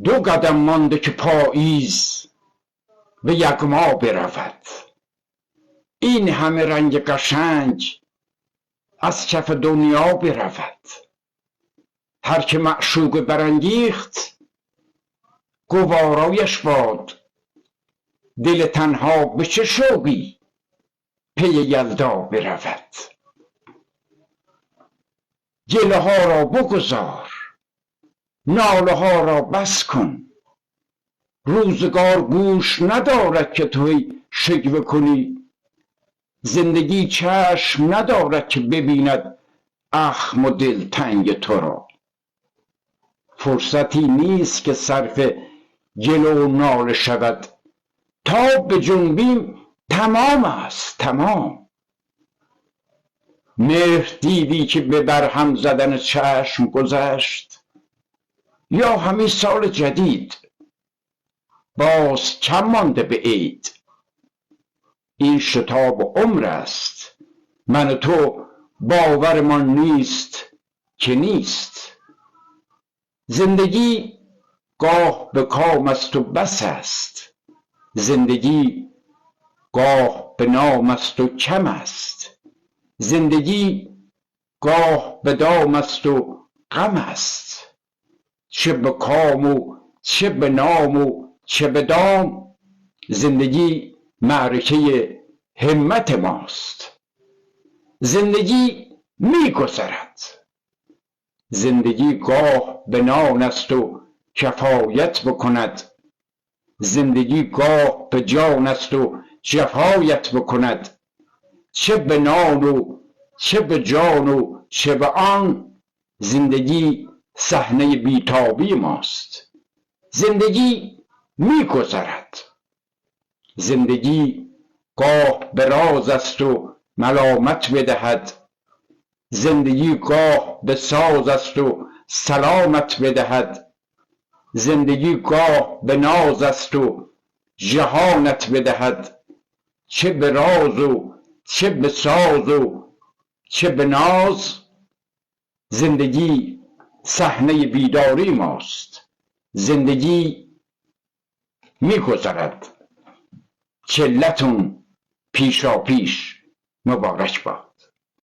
دو قدم مانده که پاییز به یغما برود. این همه رنگ قشنگ از کف دنیا برود. هر که معشوق برانگیخت گوارایش باد. دل تنها به چه شوقی پی یلدا برود. گله ها را بگذار، ناله ها را بس کن. روزگار گوش ندارد که توی شکوه کنی. زندگی چشم ندارد که ببیند اخم و دلتنگ تو را. فرصتی نیست که صرف گله و ناله شود. تا بجنبیم تمام است تمام. مهر دیدی که به برهم زدن چشم گذشت، یا همین سال جدید باز کم مانده به عید. این شتاب عمر است، من و تو باورمان نیست که نیست. زندگی گاه به کام است و بس است. زندگی گاه به نام است و کم است. زندگی گاه به دام است و غم است. چه به کام و چه به نام و چه به دام. زندگی معرکه همت ماست. زندگی می‌گذرد. زندگی گاه به نان است و کفایت بکند. زندگی گاه به جان است و جفایت بکند. چه به نان و چه به جان و چه به آن. زندگی صحنه بیتابی ماست. زندگی می‌گذرد. زندگی گاه به راز است و ملامت بدهد. زندگی گاه به ساز است و سلامت بدهد. زندگی گاه به ناز است و جهانت بدهد. چه به راز و چه به ساز و چه به ناز. زندگی صحنه بیداری ماست. زندگی می‌گذرد. چلتون پیشا پیش مبارک باد.